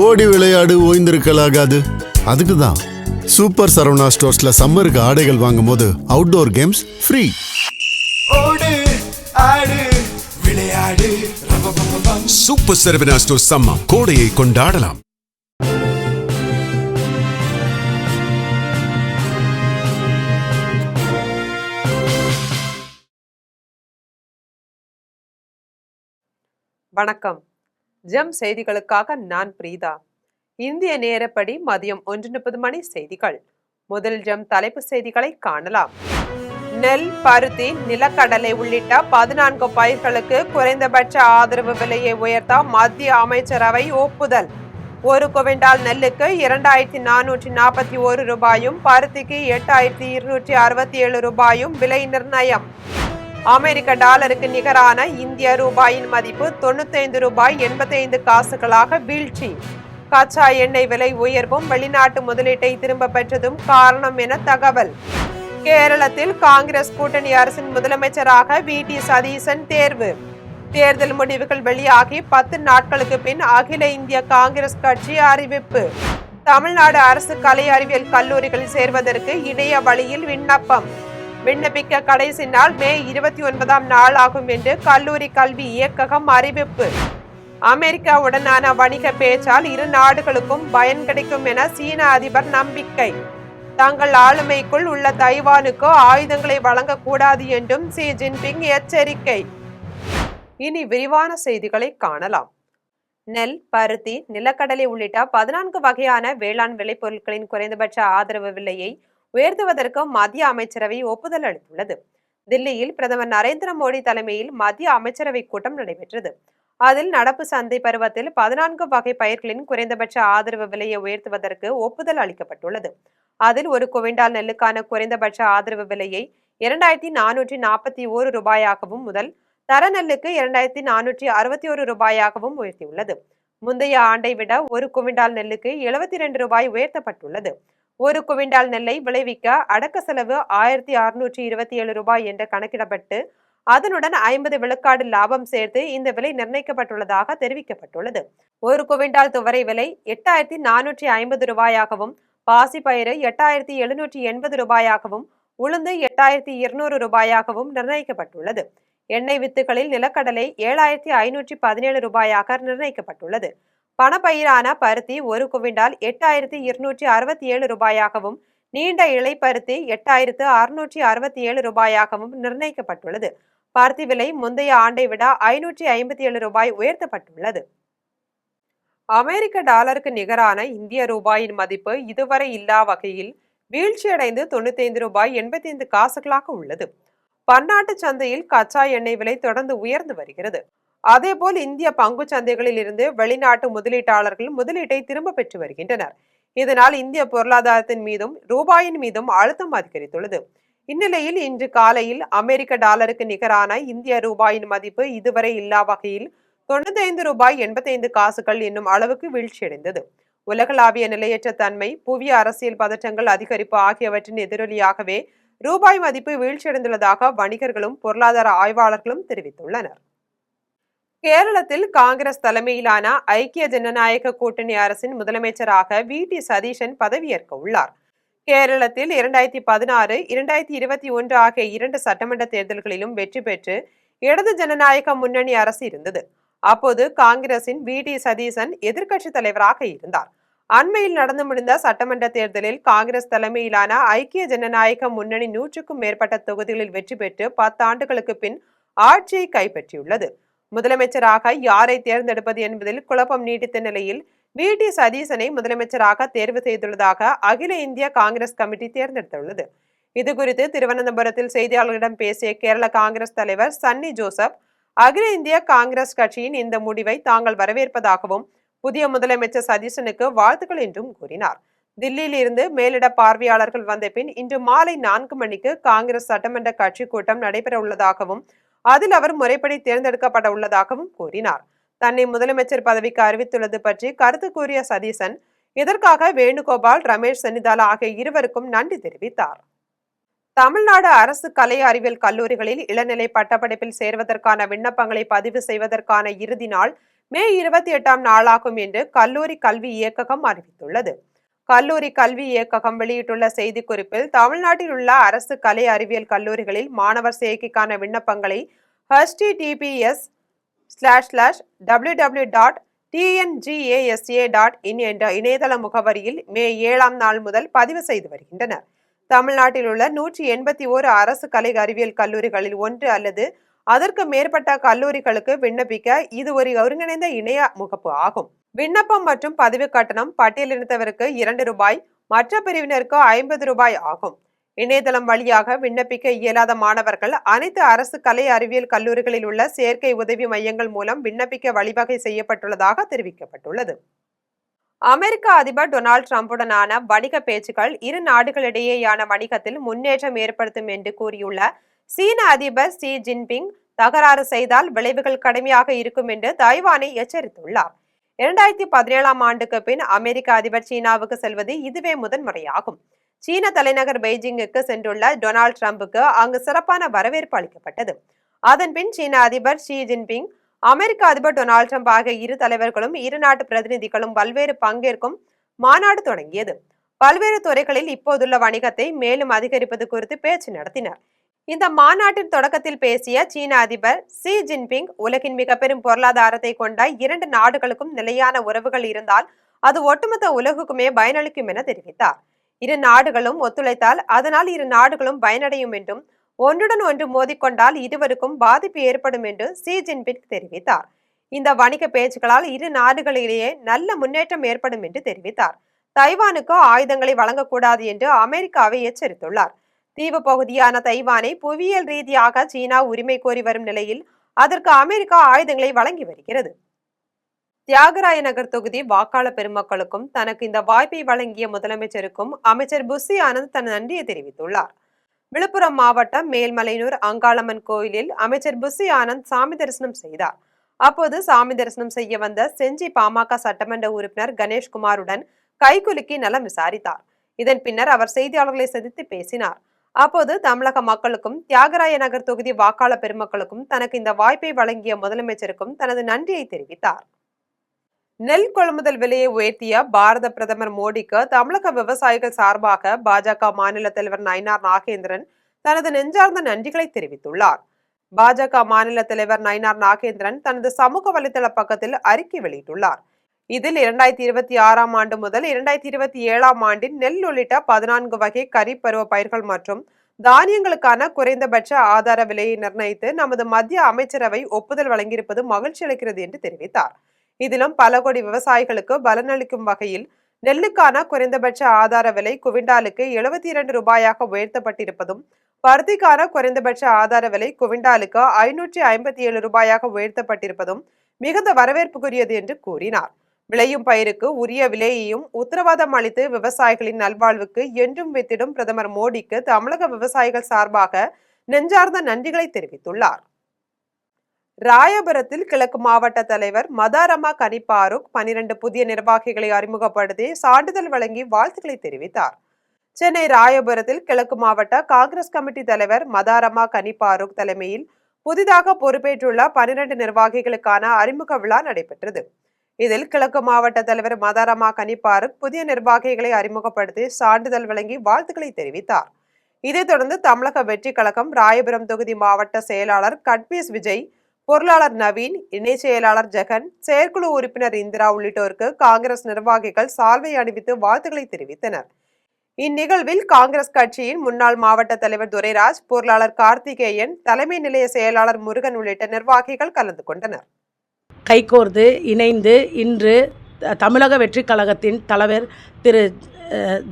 ஓடி விளையாடு ஓய்ந்திருக்கலாகாது. அதுக்கு தான் சூப்பர் சரவணா ஸ்டோர்ஸ்ல சம்மருக்கு ஆடைகள் வாங்கும் போது அவுட்டோர் கேம்ஸ் ஃப்ரீ. ஓடு ஆடு விளையாடு. சூப்பர் சரவணா ஸ்டோர்ஸ் சம்மர் கோடையை கொண்டாடலாம். வணக்கம். ஜெம் செய்திகளுக்காக நான் பிரீதா. இந்திய நேரப்படி மதியம் 1:30 மணி செய்திகள். முதல் ஜெம் தலைப்பு செய்திகளை காணலாம். நெல், பருத்தி, நிலக்கடலை உள்ளிட்ட 14 பயிர்களுக்கு குறைந்தபட்ச ஆதரவு விலையை உயர்த்த மத்திய அமைச்சரவை ஒப்புதல். ஒரு குவிண்டால் நெல்லுக்கு 2441 ரூபாயும், பருத்திக்கு 8267 ரூபாயும் விலை நிர்ணயம். அமெரிக்க டாலருக்கு நிகரான இந்திய ரூபாயின் மதிப்பு 95 ரூபாய் 85 காசுகளாக வீழ்ச்சி. கச்சா எண்ணெய் விலை உயர்வும் வெளிநாட்டு முதலீட்டை திரும்ப பெற்றதும் காரணம் என தகவல். கேரளத்தில் காங்கிரஸ் கூட்டணி அரசின் முதலமைச்சராக வி.டி. சதீசன் தேர்வு. தேர்தல் முடிவுகள் வெளியாகி 10 நாட்களுக்கு பின் அகில இந்திய காங்கிரஸ் கட்சி அறிவிப்பு. தமிழ்நாடு அரசு கலை அறிவியல் கல்லூரிகளில் சேர்வதற்கு இணைய வழியில் விண்ணப்பம். விண்ணப்பிக்க கடைசி நாள் மே 29ஆம் நாள் ஆகும் என்று கல்லூரி கல்வி இயக்ககம் அறிவிப்பு. அமெரிக்காவுடனான வணிக பேச்சால் இரு நாடுகளுக்கும் பயன் கிடைக்கும் என சீன அதிபர் நம்பிக்கை. தங்கள் ஆளுமைக்குள் உள்ள தைவானுக்கு ஆயுதங்களை வழங்கக்கூடாது என்றும் ஷி ஜின்பிங் எச்சரிக்கை. இனி விரிவான செய்திகளை காணலாம். நெல், பருத்தி, நிலக்கடலை உள்ளிட்ட 14 வகையான வேளாண் விளைபொருட்களின் குறைந்தபட்ச ஆதரவு விலையை உயர்த்துவதற்கு மத்திய அமைச்சரவை ஒப்புதல் அளித்துள்ளது. தில்லியில் பிரதமர் நரேந்திர மோடி தலைமையில் மத்திய அமைச்சரவை கூட்டம் நடைபெற்றது. அதில் நடப்பு சந்தை பருவத்தில் 14 வகை பயிர்களின் குறைந்தபட்ச ஆதரவு விலையை உயர்த்துவதற்கு ஒப்புதல் அளிக்கப்பட்டுள்ளது. அதில் ஒரு குவிண்டால் நெல்லுக்கான குறைந்தபட்ச ஆதரவு விலையை 2441 ரூபாயாகவும், முதல் தர நெல்லுக்கு 2461 ரூபாயாகவும் உயர்த்தியுள்ளது. முந்தைய ஆண்டை விட ஒரு குவிண்டால் நெல்லுக்கு 72 ரூபாய் உயர்த்தப்பட்டுள்ளது. ஒரு குவிண்டால் நெல்லை விளைவிக்க அடக்க செலவு 1627 ரூபாய் என்று கணக்கிடப்பட்டு அதனுடன் 50 விழுக்காடு லாபம் சேர்த்து இந்த விலை நிர்ணயிக்கப்பட்டுள்ளதாக தெரிவிக்கப்பட்டுள்ளது. ஒரு குவிண்டால் துவரை விலை 8450 ரூபாயாகவும், பாசிப்பயிறு 8780 ரூபாயாகவும், உளுந்து 8200 ரூபாயாகவும் நிர்ணயிக்கப்பட்டுள்ளது. எண்ணெய் வித்துகளில் நிலக்கடலை 7517 ரூபாயாக நிர்ணயிக்கப்பட்டுள்ளது. பணப்பயிரான பருத்தி ஒரு குவிண்டால் 8267 ரூபாயாகவும், நீண்ட இலை பருத்தி 8667 ரூபாயாகவும் நிர்ணயிக்கப்பட்டுள்ளது. பருத்தி விலை முந்தைய ஆண்டை விட 557 ரூபாய் உயர்த்தப்பட்டுள்ளது. அமெரிக்க டாலருக்கு நிகரான இந்திய ரூபாயின் மதிப்பு இதுவரை இல்லா வகையில் வீழ்ச்சியடைந்து 95 ரூபாய் 85 காசுகளாக உள்ளது. பன்னாட்டு சந்தையில் கச்சா எண்ணெய் விலை தொடர்ந்து உயர்ந்து வருகிறது. அதேபோல் இந்திய பங்கு சந்தைகளில் இருந்து வெளிநாட்டு முதலீட்டாளர்கள் முதலீட்டை திரும்ப பெற்று வருகின்றனர். இதனால் இந்திய பொருளாதாரத்தின் மீதும் ரூபாயின் மீதும் அழுத்தம் அதிகரித்துள்ளது. இந்நிலையில் இன்று காலையில் அமெரிக்க டாலருக்கு நிகரான இந்திய ரூபாயின் மதிப்பு இதுவரை இல்லா வகையில் 95 ரூபாய் 85 காசுகள் என்னும் அளவுக்கு வீழ்ச்சியடைந்தது. உலகளாவிய நிலையற்ற தன்மை, புவிய அரசியல் பதற்றங்கள் அதிகரிப்பு ஆகியவற்றின் எதிரொலியாகவே ரூபாய் மதிப்பு வீழ்ச்சியடைந்துள்ளதாக வணிகர்களும் பொருளாதார ஆய்வாளர்களும் தெரிவித்துள்ளனர். கேரளத்தில் காங்கிரஸ் தலைமையிலான ஐக்கிய ஜனநாயக கூட்டணி அரசின் முதலமைச்சராக வி.டி. சதீசன் பதவியேற்க உள்ளார். கேரளத்தில் 2016, 2021 ஆகிய 2 சட்டமன்ற தேர்தல்களிலும் வெற்றி பெற்று இடது ஜனநாயக முன்னணி அரசு இருந்தது. அப்போது காங்கிரசின் வி.டி. சதீசன் எதிர்க்கட்சி தலைவராக இருந்தார். அண்மையில் நடந்து முடிந்த சட்டமன்ற தேர்தலில் காங்கிரஸ் தலைமையிலான ஐக்கிய ஜனநாயக முன்னணி 100க்கும் மேற்பட்ட தொகுதிகளில் வெற்றி பெற்று 10 ஆண்டுகளுக்கு பின் ஆட்சியை கைப்பற்றியுள்ளது. முதலமைச்சராக யாரை தேர்ந்தெடுப்பது என்பதில் குழப்பம் நீடித்த நிலையில் வி.டி. சதீசனை முதலமைச்சராக தேர்வு செய்துள்ளதாக அகில இந்திய காங்கிரஸ் கமிட்டி தேர்ந்தெடுத்துள்ளது. இதுகுறித்து திருவனந்தபுரத்தில் செய்தியாளர்களிடம் பேசிய கேரள காங்கிரஸ் தலைவர் சன்னி ஜோசப், அகில இந்திய காங்கிரஸ் கட்சியின் இந்த முடிவை தாங்கள் வரவேற்பதாகவும், புதிய முதலமைச்சர் சதீசனுக்கு வாழ்த்துக்கள் என்றும் கூறினார். தில்லியில் இருந்து மேலிட பார்வையாளர்கள் வந்த பின் இன்று மாலை 4 மணிக்கு காங்கிரஸ் சட்டமன்ற கட்சி கூட்டம் நடைபெற உள்ளதாகவும், அதில் அவர் முறைப்படி தேர்ந்தெடுக்கப்பட உள்ளதாகவும் கூறினார். தன்னை முதலமைச்சர் பதவிக்கு அறிவித்துள்ளது பற்றி கருத்து கூறிய சதீசன், இதற்காக வேணுகோபால், ரமேஷ் சென்னிதாலா ஆகிய இருவருக்கும் நன்றி தெரிவித்தார். தமிழ்நாடு அரசு கலை அறிவியல் கல்லூரிகளில் இளநிலை பட்டப்படிப்பில் சேர்வதற்கான விண்ணப்பங்களை பதிவு செய்வதற்கான இறுதி நாள் மே 28ஆம் நாளாகும் என்று கல்லூரி கல்வி இயக்ககம் அறிவித்துள்ளது. கல்லூரி கல்வி இயக்ககம் வெளியிட்டுள்ள செய்திக்குறிப்பில், தமிழ்நாட்டில் உள்ள அரசு கலை அறிவியல் கல்லூரிகளில் மாணவர் சேர்க்கைக்கான விண்ணப்பங்களை https://www.tngasa.in என்ற இணையதள முகவரியில் மே 7ஆம் நாள் முதல் பதிவு செய்து வருகின்றனர். தமிழ்நாட்டில் உள்ள 181 அரசு கலை அறிவியல் கல்லூரிகளில் ஒன்று அல்லது அதற்கு மேற்பட்ட கல்லூரிகளுக்கு விண்ணப்பிக்க இது ஒரு ஒருங்கிணைந்த இணைய முகப்பு ஆகும். விண்ணப்பம் மற்றும் பதிவு கட்டணம் பட்டியலினத்தவருக்கு 2 ரூபாய், மற்ற பிரிவினருக்கு 50 ரூபாய் ஆகும். இணையதளம் வழியாக விண்ணப்பிக்க இயலாத மாணவர்கள் அனைத்து அரசு கலை அறிவியல் கல்லூரிகளில் உள்ள சேர்க்கை உதவி மையங்கள் மூலம் விண்ணப்பிக்க வழிவகை செய்யப்பட்டுள்ளதாக தெரிவிக்கப்பட்டுள்ளது. அமெரிக்க அதிபர் டொனால்டு டிரம்புடனான வணிக பேச்சுக்கள் இரு நாடுகளிடையேயான வணிகத்தில் முன்னேற்றம் ஏற்படுத்தும் என்று கூறியுள்ள சீன அதிபர் ஷி ஜின்பிங் தகராறு செய்தால் விளைவுகள் கடுமையாக இருக்கும் என்று தைவானை எச்சரித்துள்ளார். 2017ஆம் ஆண்டுக்கு பின் அமெரிக்க அதிபர் சீனாவுக்கு செல்வது இதுவே முதன்முறையாகும். சீன தலைநகர் பெய்ஜிங்குக்கு சென்றுள்ள டொனால்டு டிரம்புக்கு அங்கு சிறப்பான வரவேற்பு அளிக்கப்பட்டது. அதன் பின் சீன அதிபர் ஷி ஜின்பிங், அமெரிக்க அதிபர் டொனால்டு டிரம்ப் ஆகிய இரு தலைவர்களும் இரு நாட்டு பிரதிநிதிகளும் பல்வேறு பங்கேற்கும் மாநாடு தொடங்கியது. பல்வேறு துறைகளில் இப்போதுள்ள வணிகத்தை மேலும் அதிகரிப்பது குறித்து பேச்சு நடத்தினர். இந்த மாநாட்டின் தொடக்கத்தில் பேசிய சீன அதிபர் ஷி ஜின்பிங், உலகின் மிக பெரும் பொருளாதாரத்தை கொண்ட 2 நாடுகளுக்கும் நிலையான உறவுகள் இருந்தால் அது ஒட்டுமொத்த உலகுக்குமே பயனளிக்கும் என தெரிவித்தார். இரு நாடுகளும் ஒத்துழைத்தால் அதனால் இரு நாடுகளும் பயனடையும் என்றும், ஒன்றுடன் ஒன்று மோதிக்கொண்டால் இருவருக்கும் பாதிப்பு ஏற்படும் என்று ஷி ஜின்பிங் தெரிவித்தார். இந்த வணிக பேச்சுக்களால் இரு நாடுகளிலேயே நல்ல முன்னேற்றம் ஏற்படும் என்று தெரிவித்தார். தைவானுக்கு ஆயுதங்களை வழங்கக்கூடாது என்று அமெரிக்காவை எச்சரித்துள்ளார். தீவு பகுதியான தைவானை புவியியல் ரீதியாக சீனா உரிமை கோரி வரும் நிலையில் அதற்கு அமெரிக்கா ஆயுதங்களை வழங்கி வருகிறது. தியாகராய நகர் தொகுதி வாக்காளர் பெருமக்களுக்கும் தனக்கு இந்த வாய்ப்பை வழங்கிய முதலமைச்சருக்கும் அமைச்சர் புஷி ஆனந்த் தன் நன்றியை தெரிவித்துள்ளார். விழுப்புரம் மாவட்டம் மேல்மலையனூர் அங்காளம்மன் கோயிலில் அமைச்சர் புஷி ஆனந்த் சாமி தரிசனம் செய்தார். அப்போது சாமி தரிசனம் செய்ய வந்த செஞ்சி பாமக சட்டமன்ற உறுப்பினர் கணேஷ்குமாருடன் கைகுலுக்கி நலம் விசாரித்தார். இதன் பின்னர் அவர் செய்தியாளர்களை சந்தித்து பேசினார். அப்போது தமிழக மக்களுக்கும் தியாகராய நகர் தொகுதி வாக்காளர் பெருமக்களுக்கும் தனக்கு இந்த வாய்ப்பை வழங்கிய முதலமைச்சருக்கும் தனது நன்றியை தெரிவித்தார். நெல் கொள்முதல் விலையை உயர்த்திய பாரத பிரதமர் மோடிக்கு தமிழக விவசாயிகள் சார்பாக பாஜக மாநில தலைவர் நயினார் நாகேந்திரன் தனது நெஞ்சார்ந்த நன்றிகளை தெரிவித்துள்ளார். பாஜக மாநில தலைவர் நயினார் நாகேந்திரன் தனது சமூக வலைதள பக்கத்தில் அறிக்கை வெளியிட்டுள்ளார். இதில் 2026ஆம் ஆண்டு முதல் 2027ஆம் ஆண்டின் நெல் உள்ளிட்ட 14 வகை கரீப் பருவ பயிர்கள் மற்றும் தானியங்களுக்கான குறைந்தபட்ச ஆதார விலையை நிர்ணயித்து நமது மத்திய அமைச்சரவை ஒப்புதல் வழங்கியிருப்பது மகிழ்ச்சி அளிக்கிறது என்று தெரிவித்தார். இதிலும் பல கோடி விவசாயிகளுக்கு பலனளிக்கும் வகையில் நெல்லுக்கான குறைந்தபட்ச ஆதார விலை குவிண்டாலுக்கு 72 ரூபாயாக உயர்த்தப்பட்டிருப்பதும், பருத்திக்கான குறைந்தபட்ச ஆதார விலை குவிண்டாலுக்கு 557 ரூபாயாக உயர்த்தப்பட்டிருப்பதும் மிகுந்த வரவேற்புக்குரியது என்று கூறினார். விளையும் பயிருக்கு உரிய விலையையும் உத்தரவாதம் அளித்து விவசாயிகளின் நல்வாழ்வுக்கு என்றும் வித்திடும் பிரதமர் மோடிக்கு தமிழக விவசாயிகள் சார்பாக நெஞ்சார்ந்த நன்றிகளை தெரிவித்துள்ளார். ராயபுரத்தில் கிழக்கு மாவட்ட தலைவர் மதாரமா கனிபாருக் 12 புதிய நிர்வாகிகளை அறிமுகப்படுத்தி சான்றிதழ் வழங்கி வாழ்த்துக்களை தெரிவித்தார். சென்னை ராயபுரத்தில் கிழக்கு மாவட்ட காங்கிரஸ் கமிட்டி தலைவர் மதாரமா கனிபாருக் தலைமையில் புதிதாக பொறுப்பேற்றுள்ள 12 நிர்வாகிகளுக்கான அறிமுக விழா நடைபெற்றது. இதில் கிழக்கு மாவட்ட தலைவர் மதாரமா கனிபாருக் புதிய நிர்வாகிகளை அறிமுகப்படுத்தி சான்றிதழ் வழங்கி வாழ்த்துக்களை தெரிவித்தார். இதைத் தொடர்ந்து தமிழக வெற்றி கழகம் ராயபுரம் தொகுதி மாவட்ட செயலாளர் கட்பீஸ் விஜய், பொருளாளர் நவீன், இணை செயலாளர் ஜெகன், செயற்குழு உறுப்பினர் இந்திரா உள்ளிட்டோருக்கு காங்கிரஸ் நிர்வாகிகள் சால்வை அணிவித்து வாழ்த்துக்களை தெரிவித்தனர். இந்நிகழ்வில் காங்கிரஸ் கட்சியின் முன்னாள் மாவட்ட தலைவர் துரைராஜ், பொருளாளர் கார்த்திகேயன், தலைமை நிலைய செயலாளர் முருகன் உள்ளிட்ட நிர்வாகிகள் கலந்து கொண்டனர். கைகோர்த்து இணைந்து இன்று தமிழக வெற்றி கழகத்தின் தலைவர் திரு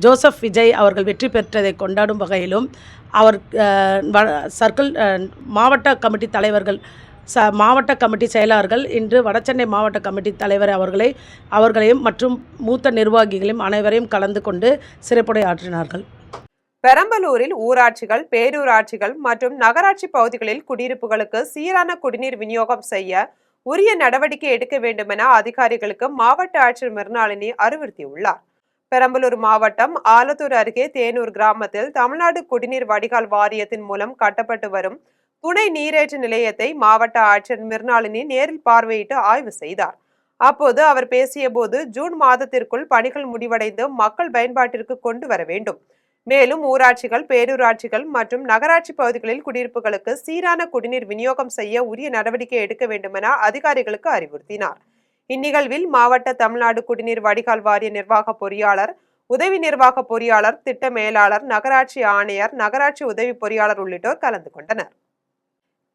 ஜோசப் விஜய் அவர்கள் வெற்றி பெற்றதை கொண்டாடும் வகையிலும் அவர் சர்க்கிள் மாவட்ட கமிட்டி தலைவர்கள் மாவட்ட கமிட்டி செயலாளர்கள் இன்று வடசென்னை மாவட்ட கமிட்டி தலைவர் அவர்களையும் மற்றும் மூத்த நிர்வாகிகளையும் அனைவரையும் கலந்து கொண்டு சிறப்புரையாற்றினார்கள். பெரம்பலூரில் ஊராட்சிகள், பேரூராட்சிகள் மற்றும் நகராட்சி பகுதிகளில் குடியிருப்புகளுக்கு சீரான குடிநீர் விநியோகம் செய்ய உரிய நடவடிக்கை எடுக்க வேண்டும் என அதிகாரிகளுக்கு மாவட்ட ஆட்சியர் மிர்னாலினி அறிவுறுத்தியுள்ளார். பெரம்பலூர் மாவட்டம் ஆலத்தூர் அருகே தேனூர் கிராமத்தில் தமிழ்நாடு குடிநீர் வடிகால் வாரியத்தின் மூலம் கட்டப்பட்டு வரும் துணை நீரேற்று நிலையத்தை மாவட்ட ஆட்சியர் மிர்னாலினி நேரில் பார்வையிட்டு ஆய்வு செய்தார். அப்போது அவர் பேசியபோது ஜூன் மாதத்திற்குள் பணிகள் முடிவடைந்து மக்கள் பயன்பாட்டிற்கு கொண்டு வர வேண்டும். மேலும் ஊராட்சிகள், பேரூராட்சிகள் மற்றும் நகராட்சி பகுதிகளில் குடியிருப்புகளுக்கு சீரான குடிநீர் விநியோகம் செய்ய உரிய நடவடிக்கை எடுக்க வேண்டும் என அதிகாரிகளுக்கு அறிவுறுத்தினார். இந்நிகழ்வில் மாவட்ட தமிழ்நாடு குடிநீர் வடிகால் வாரிய நிர்வாக பொறியாளர், உதவி நிர்வாக பொறியாளர், திட்ட மேலாளர், நகராட்சி ஆணையர், நகராட்சி உதவி பொறியாளர் உள்ளிட்டோர் கலந்து கொண்டனர்.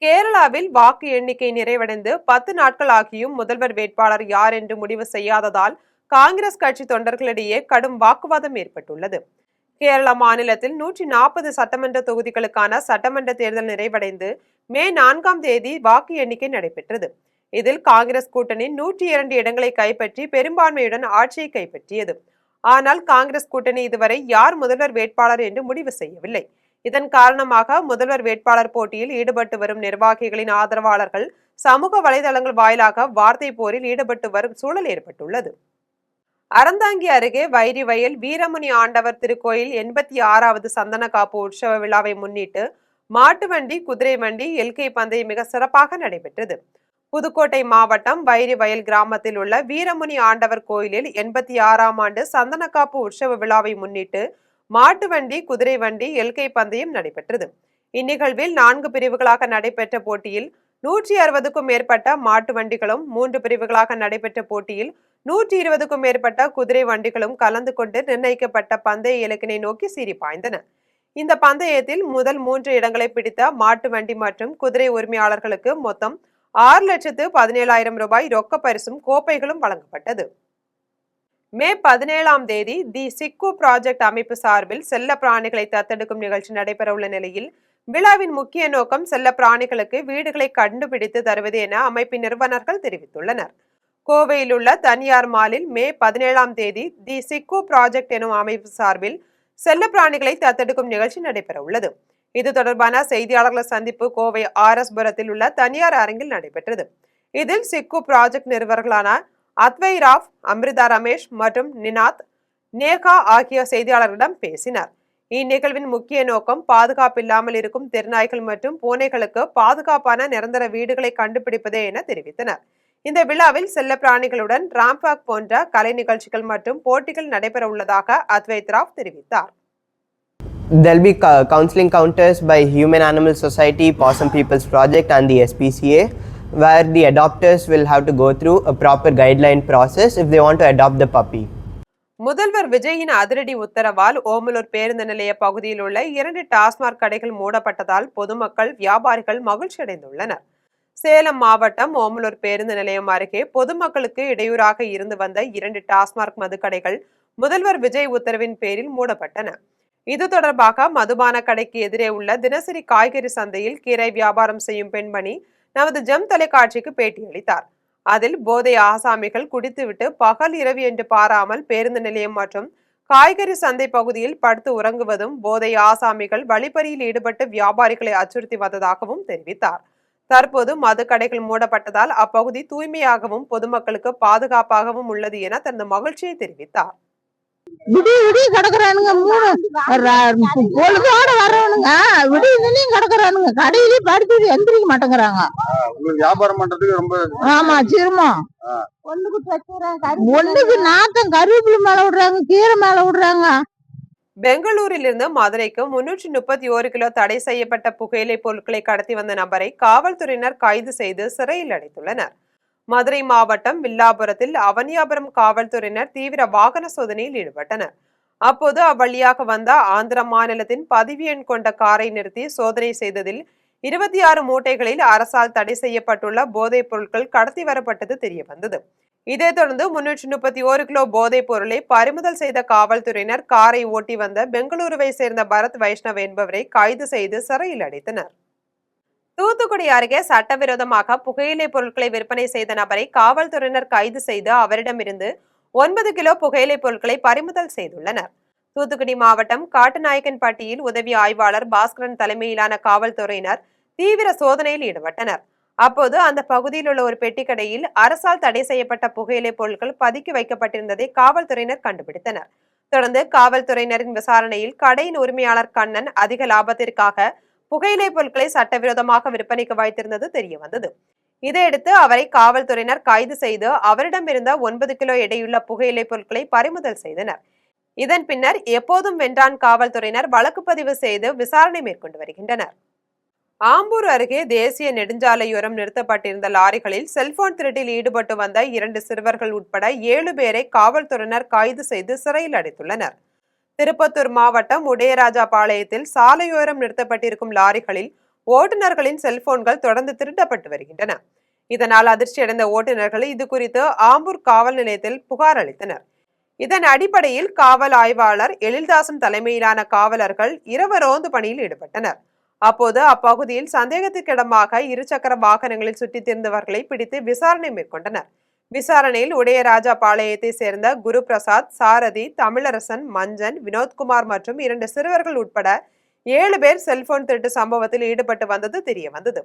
கேரளாவில் வாக்கு எண்ணிக்கை நிறைவடைந்து 10 நாட்கள் ஆகியும் முதல்வர் வேட்பாளர் யார் என்று முடிவு செய்யாததால் காங்கிரஸ் கட்சி தொண்டர்களிடையே கடும் வாக்குவாதம் ஏற்பட்டுள்ளது. கேரள மாநிலத்தில் 140 சட்டமன்ற தொகுதிகளுக்கான சட்டமன்ற தேர்தல் நிறைவடைந்து மே 4ஆம் தேதி வாக்கு எண்ணிக்கை நடைபெற்றது. இதில் காங்கிரஸ் கூட்டணி 102 இடங்களை கைப்பற்றி பெரும்பான்மையுடன் ஆட்சியை கைப்பற்றியது. ஆனால் காங்கிரஸ் கூட்டணி இதுவரை யார் முதல்வர் வேட்பாளர் என்று முடிவு செய்யவில்லை. இதன் காரணமாக முதல்வர் வேட்பாளர் போட்டியில் ஈடுபட்டு வரும் நிர்வாகிகளின் ஆதரவாளர்கள் சமூக வலைதளங்கள் வாயிலாக வார்த்தை போரில் ஈடுபட்டு வரும் சூழல் ஏற்பட்டுள்ளது. அறந்தாங்கி அருகே வைரி வயல் வீரமுனி ஆண்டவர் திருக்கோயில் 86வது சந்தன காப்பு உற்சவ விழாவை முன்னிட்டு மாட்டு வண்டி, குதிரை வண்டி, எல்கை பந்தயம் மிக சிறப்பாக நடைபெற்றது. புதுக்கோட்டை மாவட்டம் வைரி வயல் கிராமத்தில் உள்ள வீரமுனி ஆண்டவர் கோயிலில் 86ஆம் ஆண்டு சந்தனக்காப்பு உற்சவ விழாவை முன்னிட்டு மாட்டு வண்டி, குதிரை வண்டி, எல்கை பந்தயம் நடைபெற்றது. இந்நிகழ்வில் 4 பிரிவுகளாக நடைபெற்ற போட்டியில் 160க்கும் மேற்பட்ட மாட்டு வண்டிகளும், 3 பிரிவுகளாக நடைபெற்ற போட்டியில் 120க்கும் மேற்பட்ட குதிரை வண்டிகளும் கலந்து கொண்டு நிர்ணயிக்கப்பட்ட பந்தய இலக்கினை நோக்கி சீறி பாய்ந்தன. இந்த பந்தயத்தில் முதல் 3 இடங்களை பிடித்த மாட்டு வண்டி மற்றும் குதிரை உரிமையாளர்களுக்கு மொத்தம் 6,17,000 ரூபாய் ரொக்க பரிசும் கோப்பைகளும் வழங்கப்பட்டது. மே 17ஆம் தேதி தி சிக்கு ப்ராஜெக்ட் அமைப்பு சார்பில் செல்ல பிராணிகளை தத்தெடுக்கும் நிகழ்ச்சி நடைபெறவுள்ள நிலையில் விழாவின் முக்கிய நோக்கம் செல்ல பிராணிகளுக்கு வீடுகளை கண்டுபிடித்து தருவது என அமைப்பின் நிறுவனர்கள் தெரிவித்துள்ளனர். கோவையில் உள்ள தனியார் மாலில் மே 17ஆம் தேதி தி சிக்கு ப்ராஜெக்ட் எனும் அமைப்பு சார்பில் செல்ல பிராணிகளை தத்தெடுக்கும் நிகழ்ச்சி நடைபெற உள்ளது. இது தொடர்பான செய்தியாளர்கள் சந்திப்பு கோவை RS-புரத்தில் உள்ள தனியார் அரங்கில் நடைபெற்றது. இதில் சிக்கு ப்ராஜெக்ட் நிறுவனர்களான அத்வை ராவ், அமிர்தா ரமேஷ் மற்றும் நினாத், நேகா ஆகிய செய்தியாளர்களிடம் பேசினர். இந்நிகழ்வின் முக்கிய நோக்கம் பாதுகாப்பில்லாமல் இருக்கும் தெருநாய்கள் மற்றும் பூனைகளுக்கு பாதுகாப்பான நிரந்தர வீடுகளை கண்டுபிடிப்பதே என தெரிவித்தனர். இந்த விழாவில் செல்ல பிராணிகளுடன் ராம்பாக் போன்ற கலை நிகழ்ச்சிகள் மற்றும் போட்டிகள் நடைபெற உள்ளதாக அத்வைத் ராவ் தெரிவித்தார். There'll be counseling counters by Human Animal Society, Possum People's Project and the SPCA, where the adopters will have to go through a proper guideline process if they want to adopt the puppy. முதல்வர் விஜயின் அதிரடி உத்தரவால் ஓமலூர் பேருந்து நிலைய பகுதியில் உள்ள 2 டாஸ்மாக் கடைகள் மூடப்பட்டதால் பொதுமக்கள், வியாபாரிகள் மகிழ்ச்சி அடைந்துள்ளனர். சேலம் மாவட்டம் ஓமலூர் பேருந்து நிலையம் அருகே பொதுமக்களுக்கு இடையூறாக இருந்து வந்த 2 டாஸ்மாக் மதுக்கடைகள் முதல்வர் விஜய் உத்தரவின் பேரில் மூடப்பட்டன. இது தொடர்பாக மதுபான கடைக்கு எதிரே உள்ள தினசரி காய்கறி சந்தையில் கீரை வியாபாரம் செய்யும் பெண்மணி நமது ஜெம் தொலைக்காட்சிக்கு பேட்டியளித்தார். அதில் போதை ஆசாமிகள் குடித்துவிட்டு பகல் இரவு என்று பாராமல் பேருந்து நிலையம் மற்றும் காய்கறி சந்தை பகுதியில் படுத்து உறங்குவதும், போதை ஆசாமிகள் வழிப்பறியில் ஈடுபட்டு வியாபாரிகளை அச்சுறுத்தி வந்ததாகவும் தெரிவித்தார். தற்போது மதுக்கடைகள் மூடப்பட்டதால் அப்பகுதி தூய்மையாகவும் பொதுமக்களுக்கு பாதுகாப்பாகவும் உள்ளது என தனது மகிழ்ச்சியை தெரிவித்தார். விடிய கிடக்குறானுங்க, பொழுதோட வரவனுங்க விடியும் கிடக்குறானுங்க, கடையிலேயே படுத்து எந்திரிக்க மாட்டேங்கிறாங்க. வியாபாரம் பண்றதுக்கு ரொம்ப ஆமா சிரமம். ஒண்ணுக்கு நாத்தம் கருவேப்பிலை மேல விடுறாங்க, கீரை மேல விடுறாங்க. பெங்களூரிலிருந்து மதுரைக்கு 331 கிலோ தடை செய்யப்பட்ட புகையிலை பொருட்களை கடத்தி வந்த நபரை காவல்துறையினர் கைது செய்து சிறையில் அடைத்துள்ளனர். மதுரை மாவட்டம் வில்லாபுரத்தில் அவனியாபுரம் காவல்துறையினர் தீவிர வாகன சோதனையில் ஈடுபட்டனர். அப்போது அவ்வழியாக வந்த ஆந்திர மாநிலத்தின் பதிவு எண் கொண்ட காரை நிறுத்தி சோதனை செய்ததில் 26 மூட்டைகளில் அரசால் தடை செய்யப்பட்டுள்ள போதைப் பொருட்கள் கடத்தி வரப்பட்டது தெரிய வந்தது. இதைத் தொடர்ந்து 331 கிலோ போதைப் பொருளை பறிமுதல் செய்த காவல்துறையினர் காரை ஓட்டி வந்த பெங்களூருவை சேர்ந்த பரத் வைஷ்ணவ் என்பவரை கைது செய்து சிறையில் அடைத்தனர். தூத்துக்குடி அருகே சட்டவிரோதமாக புகையிலை பொருட்களை விற்பனை செய்த நபரை காவல்துறையினர் கைது செய்து அவரிடமிருந்து 9 கிலோ புகையிலை பொருட்களை பறிமுதல் செய்துள்ளனர். தூத்துக்குடி மாவட்டம் காட்டுநாயக்கன்பட்டியில் உதவி ஆய்வாளர் பாஸ்கரன் தலைமையிலான காவல்துறையினர் தீவிர சோதனையில் ஈடுபட்டனர். அப்போது அந்த பகுதியில் உள்ள ஒரு பெட்டி கடையில் அரசால் தடை செய்யப்பட்ட புகையிலை பொருட்கள் பதுக்கி வைக்கப்பட்டிருந்ததை காவல்துறையினர் கண்டுபிடித்தனர். தொடர்ந்து காவல்துறையினரின் விசாரணையில் கடையின் உரிமையாளர் கண்ணன் அதிக லாபத்திற்காக புகையிலை பொருட்களை சட்டவிரோதமாக விற்பனைக்கு வைத்திருந்தது தெரிய வந்தது. இதையடுத்து அவரை காவல்துறையினர் கைது செய்து அவரிடமிருந்த 9 கிலோ எடையுள்ள புகையிலை பொருட்களை பறிமுதல் செய்தனர். இதன் பின்னர் எப்போதும் வென்றான் காவல்துறையினர் வழக்கு பதிவு செய்து விசாரணை மேற்கொண்டு வருகின்றனர். ஆம்பூர் அருகே தேசிய நெடுஞ்சாலையோரம் நிறுத்தப்பட்டிருந்த லாரிகளில் செல்போன் திருட்டில் ஈடுபட்டு வந்த 2 சிறுவர்கள் உட்பட 7 பேரை காவல்துறையினர் கைது செய்து சிறையில் அடைத்துள்ளனர். திருப்பத்தூர் மாவட்டம் உடையராஜாபாளையத்தில் சாலையோரம் நிறுத்தப்பட்டிருக்கும் லாரிகளில் ஓட்டுநர்களின் செல்போன்கள் தொடர்ந்து திருடப்பட்டு வருகின்றன. இதனால் அதிர்ச்சியடைந்த ஓட்டுநர்கள் இது குறித்து ஆம்பூர் காவல் நிலையத்தில் புகார் அளித்தனர். இதன் அடிப்படையில் காவல் ஆய்வாளர் எழில்தாசன் தலைமையிலான காவலர்கள் இரவு ரோந்து பணியில் ஈடுபட்டனர். அப்போது அப்பகுதியில் சந்தேகத்துக்கிடமாக 2 சக்கர வாகனங்களில் சுற்றித் திரிந்தவர்களை பிடித்து விசாரணை மேற்கொண்டனர். விசாரணையில் உடையராஜாபாளையத்தை சேர்ந்த குரு பிரசாத், சாரதி, தமிழரசன், மஞ்சன், வினோத்குமார் மற்றும் 2 சிறுவர்கள் உட்பட 7 பேர் செல்போன் திருட்டு சம்பவத்தில் ஈடுபட்டு வந்தது தெரிய வந்தது.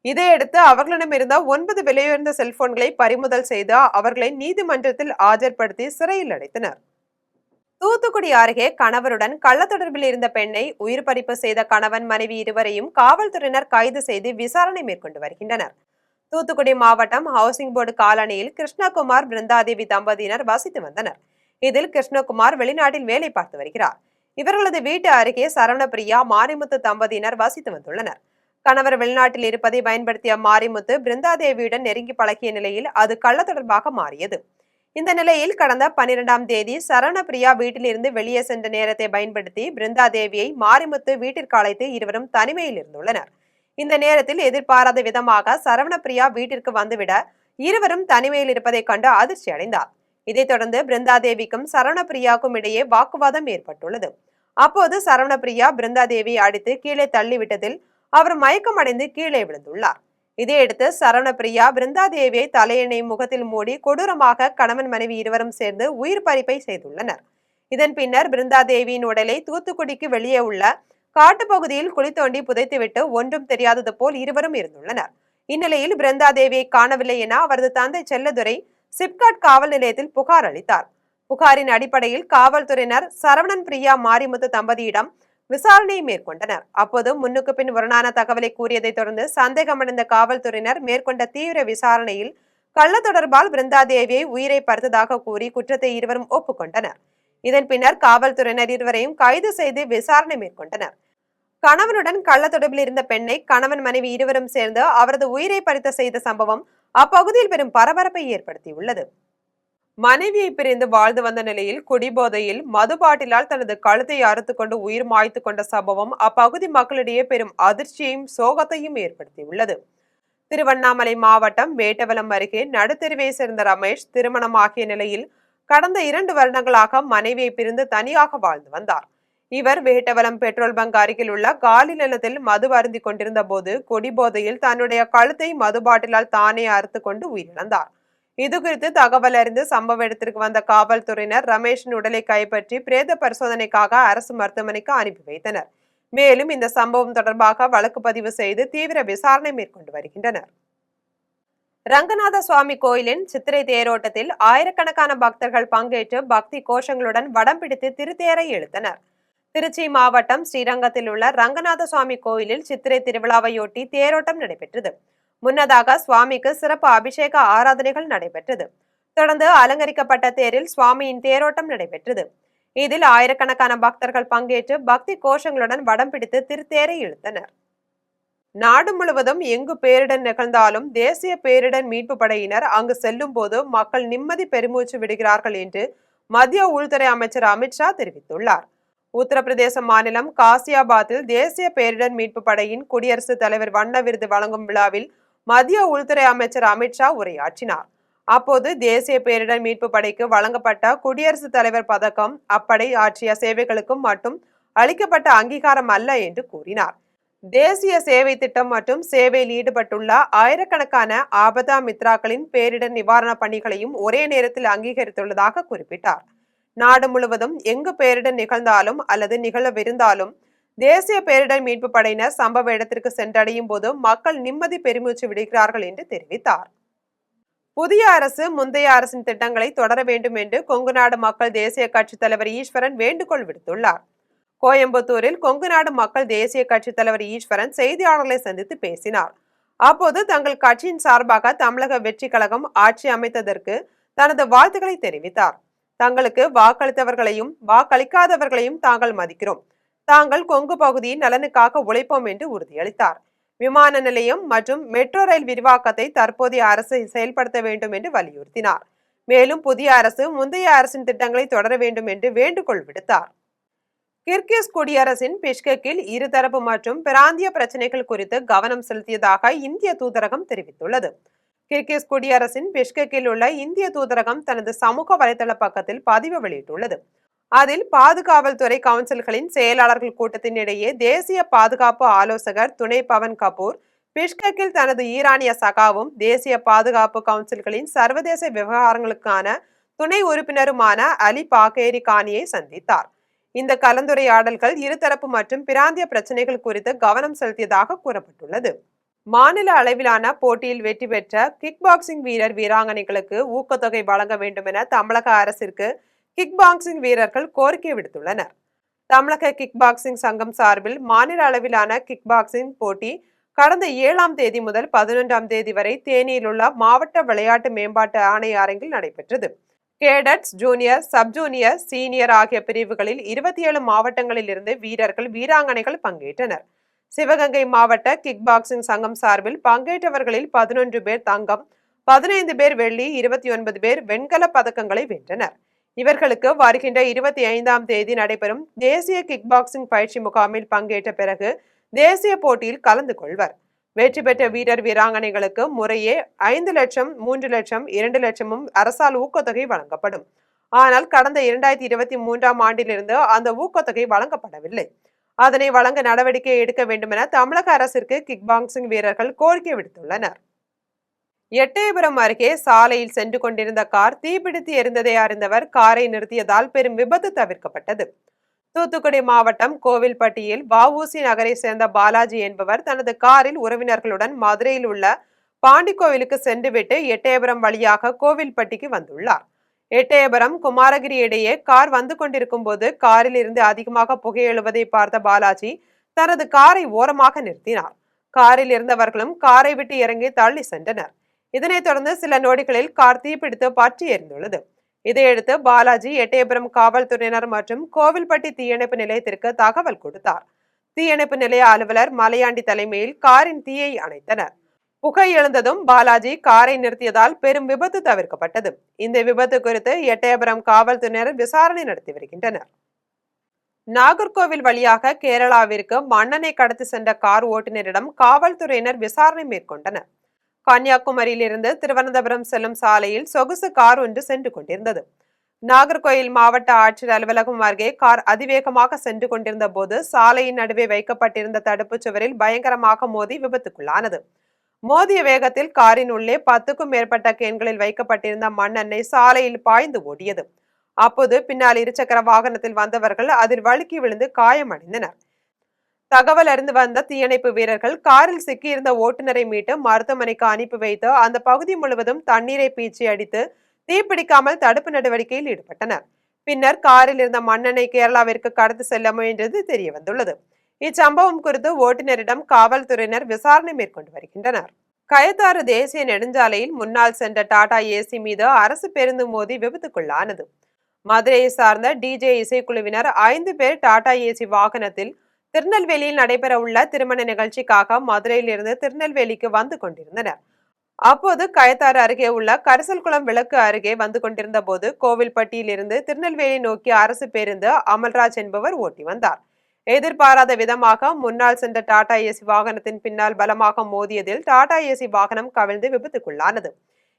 இதையடுத்து அவர்களிடமிருந்த 9 விலையுயர்ந்த செல்போன்களை பறிமுதல் செய்து அவர்களை நீதிமன்றத்தில் ஆஜர்படுத்தி சிறையில் அடைத்தனர். தூத்துக்குடி அருகே கணவருடன் கள்ள தொடர்பில் இருந்த பெண்ணை உயிர் பறிப்பு செய்த கணவன் மனைவி இருவரையும் காவல்துறையினர் கைது செய்து விசாரணை மேற்கொண்டு வருகின்றனர். தூத்துக்குடி மாவட்டம் ஹவுசிங் போர்டு காலனியில் கிருஷ்ணகுமார், பிருந்தாதேவி தம்பதியினர் வசித்து வந்தனர். இதில் கிருஷ்ணகுமார் வெளிநாட்டில் வேலை பார்த்து வருகிறார். இவர்களது வீட்டு அருகே சரவணபிரியா, மாரிமுத்து தம்பதியினர் வசித்து வந்துள்ளனர். கணவர் வெளிநாட்டில் இருப்பதை பயன்படுத்திய மாரிமுத்து பிருந்தாதேவியுடன் நெருங்கி பழகிய நிலையில் அது கள்ள தொடர்பாக மாறியது. இந்த நிலையில் கடந்த 12ஆம் தேதி சரவணபிரியா வீட்டிலிருந்து வெளியே சென்ற நேரத்தை பயன்படுத்தி பிருந்தாதேவியை மாரிமுத்து வீட்டிற்கு அழைத்து இருவரும் தனிமையில் இருந்துள்ளனர். இந்த நேரத்தில் எதிர்பாராத விதமாக சரவணபிரியா வீட்டிற்கு வந்துவிட இருவரும் தனிமையில் இருப்பதை கண்டு அதிர்ச்சி அடைந்தார். இதைத் தொடர்ந்து பிருந்தாதேவிக்கும் சரவணபிரியாவுக்கும் இடையே வாக்குவாதம் ஏற்பட்டுள்ளது. அப்போது சரவணபிரியா பிருந்தாதேவியை அடித்து கீழே தள்ளிவிட்டதில் அவர் மயக்கமடைந்து கீழே விழுந்துள்ளார். இதையடுத்து சரவணபிரியா பிருந்தாதேவியை தலையணை முகத்தில் மூடி கொடூரமாக கணவன் மனைவி இருவரும் சேர்ந்து உயிர் பறிப்பை செய்துள்ளனர். இதன் பின்னர் பிருந்தாதேவியின் உடலை தூத்துக்குடிக்கு வெளியே உள்ள காட்டுப்பகுதியில் குழி தோண்டி புதைத்துவிட்டு ஒன்றும் தெரியாதது போல் இருவரும் இருந்துள்ளனர். இந்நிலையில் பிருந்தாதேவியை காணவில்லை என அவரது தந்தை செல்லதுரை சிப்காட் காவல் நிலையத்தில் புகார் அளித்தார். புகாரின் அடிப்படையில் காவல்துறையினர் சரவணன் பிரியா, மாரிமுத்து தம்பதியிடம் விசாரணையை மேற்கொண்டனர். அப்போது முன்னுக்கு பின் முரணான தகவலை கூறியதை தொடர்ந்து சந்தேகமடைந்த காவல்துறையினர் மேற்கொண்ட தீவிர விசாரணையில் கள்ள தொடர்பால் பிருந்தாதேவியை உயிரை பறித்ததாக கூறி குற்றத்தை இருவரும் ஒப்புக்கொண்டனர். இதன் பின்னர் காவல்துறையினர் இருவரையும் கைது செய்து விசாரணை மேற்கொண்டனர். கணவனுடன் கள்ள தொடர்பில் இருந்த பெண்ணை கணவன் மனைவி இருவரும் சேர்ந்து அவரது உயிரை பறித்த செய்த சம்பவம் அப்பகுதியில் பெரும் பரபரப்பை ஏற்படுத்தியுள்ளது. மனைவியை பிரிந்து வாழ்ந்து வந்த நிலையில் குடிபோதையில் மது பாட்டிலால் தனது கழுத்தை அறுத்து கொண்டு உயிர் மாய்த்து கொண்ட சம்பவம் அப்பகுதி மக்களிடையே பெரும் அதிர்ச்சியையும் சோகத்தையும் ஏற்படுத்தியுள்ளது. திருவண்ணாமலை மாவட்டம் வேட்டவலம் அருகே நடுத்தெருவை சேர்ந்த ரமேஷ் திருமணமாகிய நிலையில் கடந்த 2 வருடங்களாக மனைவியை பிரிந்து தனியாக வாழ்ந்து வந்தார். இவர் வேட்டவலம் பெட்ரோல் பங்க் அருகில் உள்ள காலி நிலத்தில் மது அருந்தி கொண்டிருந்த போது குடிபோதையில் தன்னுடைய கழுத்தை மது பாட்டிலால் தானே அறுத்து கொண்டு உயிரிழந்தார். இது குறித்து தகவல் அறிந்து சம்பவ இடத்திற்கு வந்த காவல்துறையினர் ரமேஷின் உடலை கைப்பற்றி பிரேத பரிசோதனைக்காக அரசு மருத்துவமனைக்கு அனுப்பி வைத்தனர். மேலும் இந்த சம்பவம் தொடர்பாக வழக்கு பதிவு செய்து தீவிர விசாரணை மேற்கொண்டு வருகின்றனர். ரங்கநாத சுவாமி கோயிலின் சித்திரை தேரோட்டத்தில் ஆயிரக்கணக்கான பக்தர்கள் பங்கேற்று பக்தி கோஷங்களுடன் வடம் பிடித்து திருத்தேரை இழுத்தனர். திருச்சி மாவட்டம் ஸ்ரீரங்கத்தில் உள்ள ரங்கநாத சுவாமி கோயிலில் சித்திரை திருவிழாவையொட்டி தேரோட்டம் நடைபெற்றது. முன்னதாக சுவாமிக்கு சிறப்பு அபிஷேக ஆராதனைகள் நடைபெற்றது. தொடர்ந்து அலங்கரிக்கப்பட்ட தேரில் சுவாமியின் தேரோட்டம் நடைபெற்றது. இதில் ஆயிரக்கணக்கான பக்தர்கள் பங்கேற்று பக்தி கோஷங்களுடன் வடம் பிடித்து திருத்தேரை இழுத்தனர். நாடு முழுவதும் எங்கு பேரிடர் நிகழ்ந்தாலும் தேசிய பேரிடர் மீட்பு படையினர் அங்கு செல்லும் போது மக்கள் நிம்மதி பெருமூச்சு விடுகிறார்கள் என்று மத்திய உள்துறை அமைச்சர் அமித்ஷா தெரிவித்துள்ளார். உத்தரப்பிரதேச மாநிலம் காசியாபாத்தில் தேசிய பேரிடர் மீட்பு படையின் குடியரசுத் தலைவர் வண்ண விருது வழங்கும் விழாவில் மத்திய உள்துறை அமைச்சர் அமித்ஷா உரையாற்றினார். அப்போது தேசிய பேரிடர் மீட்பு படைக்கு வழங்கப்பட்ட குடியரசுத் தலைவர் பதக்கம் அப்படை ஆற்றிய சேவைகளுக்கும் மட்டும் அளிக்கப்பட்ட அங்கீகாரம் அல்ல என்று கூறினார். தேசிய சேவை திட்டம் மற்றும் சேவையில் ஈடுபட்டுள்ள ஆயிரக்கணக்கான ஆபதா மித்ராக்களின் பேரிடர் நிவாரண பணிகளையும் ஒரே நேரத்தில் அங்கீகரித்துள்ளதாக குறிப்பிட்டார். நாடு முழுவதும் எங்கு பேரிடர் நிகழ்ந்தாலும் அல்லது நிகழவிருந்தாலும் தேசிய பேரிடர் மீட்பு படையினர் சம்பவ இடத்திற்கு சென்றடையும் போது மக்கள் நிம்மதி பெருமூச்சு விடுகிறார்கள் என்று தெரிவித்தார். புதிய அரசு முந்தைய அரசின் திட்டங்களை தொடர வேண்டும் என்று கொங்குநாடு மக்கள் தேசிய கட்சி தலைவர் ஈஸ்வரன் வேண்டுகோள் விடுத்துள்ளார். கோயம்புத்தூரில் கொங்குநாடு மக்கள் தேசிய கட்சி தலைவர் ஈஸ்வரன் செய்தியாளர்களை சந்தித்து பேசினார். அப்போது தங்கள் கட்சியின் சார்பாக தமிழக வெற்றி கழகம் ஆட்சி அமைத்ததற்கு தனது வாழ்த்துக்களை தெரிவித்தார். தங்களுக்கு வாக்களித்தவர்களையும் வாக்களிக்காதவர்களையும் தாங்கள் மதிக்கிறோம். தாங்கள் கொங்கு பகுதியின் நலனுக்காக உழைப்போம் என்று உறுதியளித்தார். விமான நிலையம் மற்றும் மெட்ரோ ரயில் விரிவாக்கத்தை தற்போதைய அரசு செயல்படுத்த வேண்டும் என்று வலியுறுத்தினார். மேலும் புதிய அரசு முந்தைய அரசின் திட்டங்களை தொடர வேண்டும் என்று வேண்டுகோள் விடுத்தார். கிர்கிஸ் குடியரசின் பிஷ்கெக்கில் இருதரப்பு மற்றும் பிராந்திய பிரச்சனைகள் குறித்து கவனம் செலுத்தியதாக இந்திய தூதரகம் தெரிவித்துள்ளது. கிர்கிஸ் குடியரசின் பிஷ்கெக்கில் உள்ள இந்திய தூதரகம் தனது சமூக வலைதள பக்கத்தில் பதிவு வெளியிட்டுள்ளது. அதில் பாதுகாவல்துறை கவுன்சில்களின் செயலாளர்கள் கூட்டத்தின் இடையே தேசிய பாதுகாப்பு ஆலோசகர் துணை பவன் கபூர் பிஷ்கெக்கில் தனது ஈரானிய சகாவும் தேசிய பாதுகாப்பு கவுன்சில்களின் சர்வதேச விவகாரங்களுக்கான துணை உறுப்பினருமான அலி பாகேரி கானியை சந்தித்தார். இந்த கலந்துரையாடல்கள் இருதரப்பு மற்றும் பிராந்திய பிரச்சனைகள் குறித்து கவனம் செலுத்தியதாக கூறப்பட்டுள்ளது. மாநில அளவிலான போட்டியில் வெற்றி பெற்ற கிக் பாக்ஸிங் வீரர் வீராங்கனைகளுக்கு ஊக்கத்தொகை வழங்க வேண்டும் என தமிழக அரசிற்கு கிக் பாக்ஸிங் வீரர்கள் கோரிக்கை விடுத்துள்ளனர். தமிழக கிக் பாக்ஸிங் சங்கம் சார்பில் மாநில அளவிலான கிக் பாக்ஸிங் போட்டி கடந்த 7ஆம் தேதி முதல் 11ஆம் தேதி வரை தேனியில் உள்ள மாவட்ட விளையாட்டு மேம்பாட்டு ஆணைய அரங்கில் நடைபெற்றது. Cadets, junior, sub junior, senior ஆகிய பிரிவுகளில் 27 மாவட்டங்களில் இருந்து வீரர்கள் வீராங்கனைகள் பங்கேற்றனர். சிவகங்கை மாவட்ட கிக் பாக்ஸிங் சங்கம் சார்பில் பங்கேற்றவர்களில் 11 பேர் தங்கம், 15 பேர் வெள்ளி, 29 பேர் வெண்கல பதக்கங்களை வென்றனர். இவர்களுக்கு வருகின்ற 25ஆம் தேதி நடைபெறும் தேசிய கிக் பாக்ஸிங் பயிற்சி முகாமில் பங்கேற்ற பிறகு தேசிய போட்டியில் கலந்து கொள்வர். வெற்றி பெற்ற வீரர் வீராங்கனைகளுக்கு முறையே 5 லட்சம், 3 லட்சம், 2 லட்சமும் அரசால் ஊக்கத்தொகை வழங்கப்படும். ஆனால் கடந்த 2023ஆம் ஆண்டிலிருந்து அந்த ஊக்கத்தொகை வழங்கப்படவில்லை. அதனை வழங்க நடவடிக்கை எடுக்க வேண்டும் என தமிழக அரசிற்கு கிக் பாக்ஸிங் வீரர்கள் கோரிக்கை விடுத்துள்ளனர். எட்டயபுரம் அருகே சாலையில் சென்று கொண்டிருந்த கார் தீப்பிடித்து எரிந்ததை அறிந்தவர் காரை நிறுத்தியதால் பெரும் விபத்து தவிர்க்கப்பட்டது. தூத்துக்குடி மாவட்டம் கோவில்பட்டியில் வஉசி நகரை சேர்ந்த பாலாஜி என்பவர் தனது காரில் உறவினர்களுடன் மதுரையில் உள்ள பாண்டி கோவிலுக்கு சென்றுவிட்டு எட்டயபுரம் வழியாக கோவில்பட்டிக்கு வந்துள்ளார். எட்டயபுரம் குமாரகிரி இடையே கார் வந்து கொண்டிருக்கும் போது காரில் இருந்து அதிகமாக புகை எழுவதை பார்த்த பாலாஜி தனது காரை ஓரமாக நிறுத்தினார். காரில் இருந்தவர்களும் காரை விட்டு இறங்கி தள்ளி சென்றனர். இதனைத் தொடர்ந்து சில நொடிகளில் கார் தீப்பிடித்து பற்றி எரிந்துள்ளது. இதையடுத்து பாலாஜி எட்டயபுரம் காவல்துறையினர் மற்றும் கோவில்பட்டி தீயணைப்பு நிலையத்திற்கு தகவல் கொடுத்தார். தீயணைப்பு நிலைய அலுவலர் மலையாண்டி தலைமையில் காரின் தீயை அணைத்தனர். புகை எழுந்ததும் பாலாஜி காரை நிறுத்தியதால் பெரும் விபத்து தவிர்க்கப்பட்டது. இந்த விபத்து குறித்து எட்டயபுரம் காவல்துறையினர் விசாரணை நடத்தி வருகின்றனர். நாகர்கோவில் வழியாக கேரளாவிற்கு மண்ணெண்ணெய் கடத்தி சென்ற கார் ஓட்டுநரிடம் காவல்துறையினர் விசாரணை மேற்கொண்டனர். கன்னியாகுமரியிலிருந்து திருவனந்தபுரம் செல்லும் சாலையில் சொகுசு கார் ஒன்று சென்று கொண்டிருந்தது. நாகர்கோயில் மாவட்ட ஆட்சியர் அலுவலகம் அருகே கார் அதிவேகமாக சென்று கொண்டிருந்த போது சாலையின் நடுவே வைக்கப்பட்டிருந்த தடுப்புச் சுவரில் பயங்கரமாக மோதி விபத்துக்குள்ளானது. மோதிய வேகத்தில் காரின் உள்ளே 10க்கும் மேற்பட்ட கேன்களில் வைக்கப்பட்டிருந்த மண்ணெண்ணெய் சாலையில் பாய்ந்து ஓடியது. அப்போது பின்னால் இருசக்கர வாகனத்தில் வந்தவர்கள் அதில் வழுக்கி விழுந்து காயமடைந்தனர். தகவல் அறிந்து வந்த தீயணைப்பு வீரர்கள் காரில் சிக்கியிருந்த ஓட்டுநரை மீட்டு மருத்துவமனைக்கு அனுப்பி வைத்து அந்த பகுதி முழுவதும் தண்ணீரை பீச்சி அடித்து தீப்பிடிக்காமல் தடுப்பு நடவடிக்கையில் ஈடுபட்டனர். பின்னர் காரில் இருந்த மண்ணெண்ணெய் கேரளாவிற்கு கடத்தி செல்ல முயன்றது தெரிய வந்துள்ளது. இச்சம்பவம் குறித்து ஓட்டுநரிடம் காவல்துறையினர் விசாரணை மேற்கொண்டு வருகின்றனர். கயத்தாறு தேசிய நெடுஞ்சாலையில் முன்னால் சென்ற டாடா ஏசி மீது அரசு பேருந்து மோதி விபத்துக்குள்ளானது. மதுரையை சார்ந்த டிஜே இசைக்குழுவினர் 5 பேர் டாடா ஏசி வாகனத்தில் திருநெல்வேலியில் நடைபெற உள்ள திருமண நிகழ்ச்சிக்காக மதுரையிலிருந்து திருநெல்வேலிக்கு வந்து கொண்டிருந்தனர். அப்போது கயத்தாறு அருகே உள்ள கரிசல்குளம் விளக்கு அருகே வந்து கொண்டிருந்த போது கோவில்பட்டியில் இருந்து திருநெல்வேலி நோக்கிய அரசு பேருந்து அமல்ராஜ் என்பவர் ஓட்டி வந்தார். எதிர்பாராத விதமாக முன்னால் சென்ற டாடா ஏசி வாகனத்தின் பின்னால் பலமாக மோதியதில் டாடா ஏசி வாகனம் கவிழ்ந்து விபத்துக்குள்ளானது.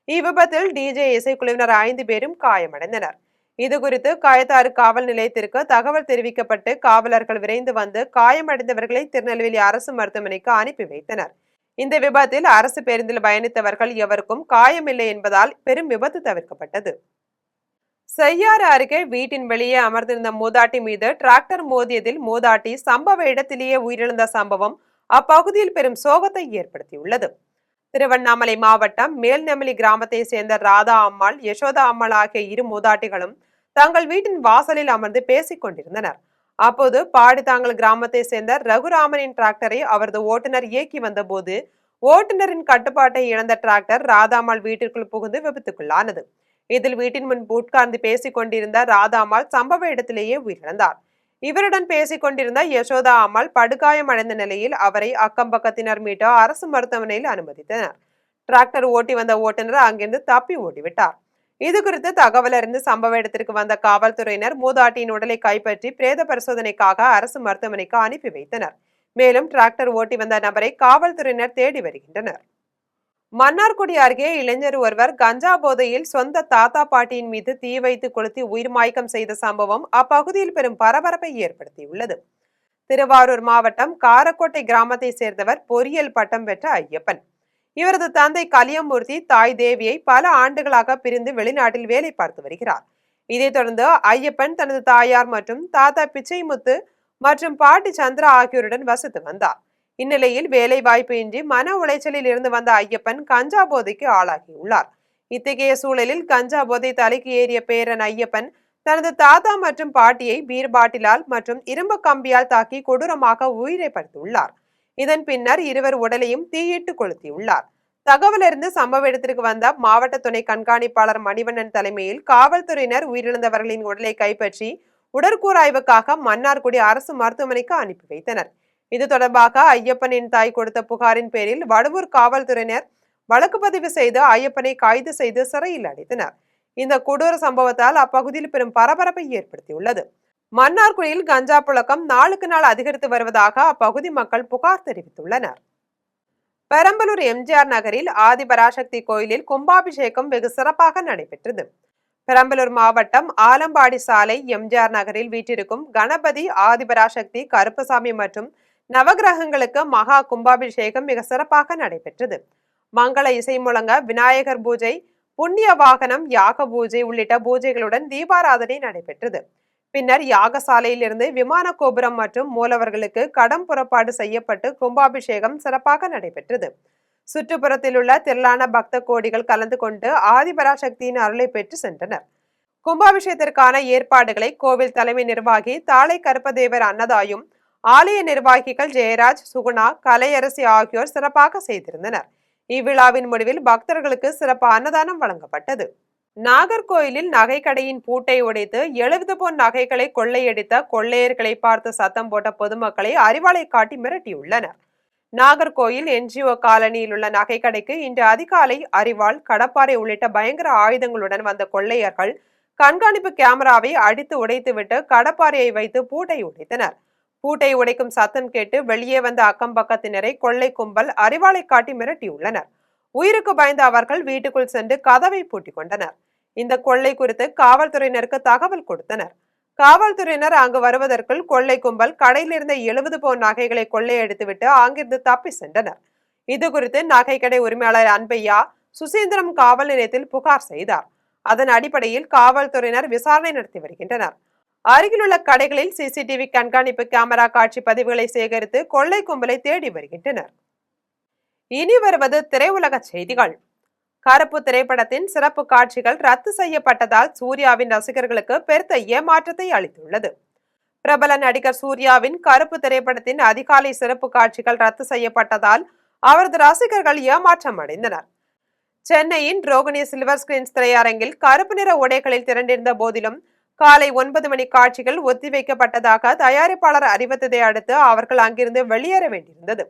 இவ்விபத்தில் டிஜே இசைக்குழுவினர் 5 பேரும் காயமடைந்தனர். இதுகுறித்து கயத்தாறு காவல் நிலையத்திற்கு தகவல் தெரிவிக்கப்பட்டு காவலர்கள் விரைந்து வந்து காயமடைந்தவர்களை திருநெல்வேலி அரசு மருத்துவமனைக்கு அனுப்பி வைத்தனர். இந்த விபத்தில் அரசு பேருந்தில் பயணித்தவர்கள் எவருக்கும் காயமில்லை என்பதால் பெரும் விபத்து தவிர்க்கப்பட்டது. செய்யாறு அருகே வீட்டின் வெளியே அமர்ந்திருந்த மூதாட்டி மீது டிராக்டர் மோதியதில் மூதாட்டி சம்பவ இடத்திலேயே உயிரிழந்த சம்பவம் அப்பகுதியில் பெரும் சோகத்தை ஏற்படுத்தியுள்ளது. திருவண்ணாமலை மாவட்டம் மேல்நெமலி கிராமத்தை சேர்ந்த ராதா அம்மாள், யசோதா அம்மாள் ஆகிய 2 மூதாட்டிகளும் தங்கள் வீட்டின் வாசலில் அமர்ந்து பேசிக் கொண்டிருந்தனர். அப்போது பாடித்தாங்கல் கிராமத்தை சேர்ந்த ரகுராமனின் டிராக்டரை அவரது ஓட்டுநர் இயக்கி வந்த போது ஓட்டுநரின் கட்டுப்பாட்டை இழந்த டிராக்டர் ராதாம்மாள் வீட்டிற்குள் புகுந்து விபத்துக்குள்ளானது. இதில் வீட்டின் முன் உட்கார்ந்து பேசிக் கொண்டிருந்த ராதாம்மாள் சம்பவ இடத்திலேயே உயிரிழந்தார். இவருடன் பேசிக் கொண்டிருந்த யசோதா அம்மாள் படுகாயம் அடைந்த நிலையில் அவரை அக்கம்பக்கத்தினர் மீட்டு அரசு மருத்துவமனையில் அனுமதித்தனர். டிராக்டர் ஓட்டி வந்த ஓட்டுநர் அங்கிருந்து தப்பி ஓடிவிட்டார். இது குறித்து தகவல் அறிந்து சம்பவ இடத்திற்கு வந்த காவல்துறையினர் மூதாட்டியின் உடலை கைப்பற்றி பிரேத பரிசோதனைக்காக அரசு மருத்துவமனைக்கு அனுப்பி வைத்தனர். மேலும் டிராக்டர் ஓட்டி வந்த நபரை காவல்துறையினர் தேடி வருகின்றனர். மன்னார்குடி அருகே இளைஞர் ஒருவர் கஞ்சா போதையில் சொந்த தாத்தா பாட்டியின் மீது தீ வைத்து கொளுத்தி உயிர்மாய்க்கம் செய்த சம்பவம் அப்பகுதியில் பெரும் பரபரப்பை ஏற்படுத்தியுள்ளது. திருவாரூர் மாவட்டம் காரக்கோட்டை கிராமத்தை சேர்ந்தவர் பொறியியல் பட்டம் பெற்ற ஐயப்பன். இவரது தந்தை கலியமூர்த்தி தாய் தேவியை பல ஆண்டுகளாக பிரிந்து வெளிநாட்டில் வேலை பார்த்து வருகிறார். இதைத் தொடர்ந்து ஐயப்பன் தனது தாயார் மற்றும் தாத்தா பிச்சைமுத்து மற்றும் பாட்டி சந்திரா ஆகியோருடன் வசித்து வந்தார். இந்நிலையில் வேலை வாய்ப்பு இன்றி மன உளைச்சலில் இருந்து வந்த ஐயப்பன் கஞ்சா போதைக்கு ஆளாகியுள்ளார். இத்தகைய சூழலில் கஞ்சா போதை தலைக்கு ஏறிய பேரன் ஐயப்பன் தனது தாத்தா மற்றும் பாட்டியை பீர் பாட்டிலால் மற்றும் இரும்பு கம்பியால் தாக்கி கொடூரமாக உயிரை பறித்துள்ளார். இதன் பின்னர் இருவர் உடலையும் தீயிட்டு கொளுத்தியுள்ளார். தகவல் அறிந்து சம்பவ இடத்திற்கு வந்த மாவட்ட துணை கண்காணிப்பாளர் மணிவண்ணன் தலைமையில் காவல்துறையினர் உயிரிழந்தவர்களின் உடலை கைப்பற்றி உடற்கூறாய்வுக்காக மன்னார்குடி அரசு மருத்துவமனைக்கு அனுப்பி வைத்தனர். இது தொடர்பாக ஐயப்பனின் தாய் கொடுத்த புகாரின் பேரில் வடுவூர் காவல்துறையினர் வழக்கு பதிவு செய்து ஐயப்பனை கைது செய்து சிறையில் அடைத்தனர். இந்த கொடூர சம்பவத்தால் அப்பகுதியில் பெரும் பரபரப்பை ஏற்படுத்தியுள்ளது. மன்னார்குடியில் கஞ்சா புழக்கம் நாளுக்கு நாள் அதிகரித்து வருவதாக அப்பகுதி மக்கள் புகார் தெரிவித்துள்ளனர். பெரம்பலூர் எம்ஜிஆர் நகரில் ஆதிபராசக்தி கோயிலில் கும்பாபிஷேகம் வெகு சிறப்பாக நடைபெற்றது. பெரம்பலூர் மாவட்டம் ஆலம்பாடி சாலை எம்ஜிஆர் நகரில் வீற்றிருக்கும் கணபதி, ஆதிபராசக்தி, கருப்பசாமி மற்றும் நவகிரகங்களுக்கு மகா கும்பாபிஷேகம் மிக சிறப்பாக நடைபெற்றது. மங்கள இசை முழங்க விநாயகர் பூஜை, புண்ணிய வாகனம், யாக பூஜை உள்ளிட்ட பூஜைகளுடன் தீபாராதனை நடைபெற்றது. பின்னர் யாகசாலையில் இருந்து விமான கோபுரம் மற்றும் மூலவர்களுக்கு கடம் புறப்பாடு செய்யப்பட்டு கும்பாபிஷேகம் சிறப்பாக நடைபெற்றது. சுற்றுப்புறத்தில் உள்ள திரளான பக்த கோடிகள் கலந்து கொண்டு ஆதிபராசக்தியின் அருளை பெற்று சென்றனர். கும்பாபிஷேகத்திற்கான ஏற்பாடுகளை கோவில் தலைமை நிர்வாகி தாளை கருப்பதேவர் அன்னதாயும், ஆலய நிர்வாகிகள் ஜெயராஜ், சுகுணா, கலையரசி ஆகியோர் சிறப்பாக செய்திருந்தனர். இவ்விழாவின் முடிவில் பக்தர்களுக்கு சிறப்பு அன்னதானம் வழங்கப்பட்டது. நாகர்கோயிலில் நகைக்கடையின் பூட்டை உடைத்து 70 பவுன் நகைகளை கொள்ளையடித்த கொள்ளையர்களை பார்த்து சத்தம் போட்ட பொதுமக்களை அறிவாளை காட்டி மிரட்டியுள்ளனர். நாகர்கோயில் என்ஜிஓ காலனியில் உள்ள நகைக்கடைக்கு இன்று அதிகாலை அரிவாள், கடப்பாறை உள்ளிட்ட பயங்கர ஆயுதங்களுடன் வந்த கொள்ளையர்கள் கண்காணிப்பு கேமராவை அடித்து உடைத்துவிட்டு கடப்பாறையை வைத்து பூட்டை உடைத்தனர். பூட்டை உடைக்கும் சத்தம் கேட்டு வெளியே வந்த அக்கம் பக்கத்தினரை கொள்ளை கும்பல் அறிவாளை காட்டி மிரட்டியுள்ளனர். உயிருக்கு பயந்த அவர்கள் வீட்டுக்குள் சென்று கதவை பூட்டிக் கொண்டனர். இந்த கொள்ளை குறித்து காவல்துறையினருக்கு தகவல் கொடுத்தனர். காவல்துறையினர் அங்கு வருவதற்குள் கொள்ளை கும்பல் கடையில் இருந்த 70 பவுன் நகைகளை கொள்ளையடித்துவிட்டு அங்கிருந்து தப்பி சென்றனர். இது குறித்து நகைக்கடை உரிமையாளர் அன்பையா சுசீந்திரம் காவல் நிலையத்தில் புகார் செய்தார். அதன் அடிப்படையில் காவல்துறையினர் விசாரணை நடத்தி வருகின்றனர். அருகிலுள்ள கடைகளில் சிசிடிவி கண்காணிப்பு கேமரா காட்சி பதிவுகளை சேகரித்து கொள்ளை கும்பலை தேடி வருகின்றனர். இனி வருவது திரையுலக செய்திகள். கருப்பு திரைப்படத்தின் சிறப்பு காட்சிகள் ரத்து செய்யப்பட்டதால் சூர்யாவின் ரசிகர்களுக்கு பெருத்த ஏமாற்றத்தை அளித்துள்ளது. பிரபல நடிகர் சூர்யாவின் கருப்பு திரைப்படத்தின் அதிகாலை சிறப்பு காட்சிகள் ரத்து செய்யப்பட்டதால் அவரது ரசிகர்கள் ஏமாற்றம் அடைந்தனர். சென்னையின் ரோகிணி சில்வர் ஸ்கிரீன்ஸ் திரையரங்கில் கருப்பு நிற உடைகளில் திரண்டிருந்த போதிலும் காலை 9 மணி காட்சிகள் ஒத்திவைக்கப்பட்டதாக தயாரிப்பாளர் அறிவித்ததை அடுத்து அவர்கள் அங்கிருந்து வெளியேற வேண்டியிருந்தது.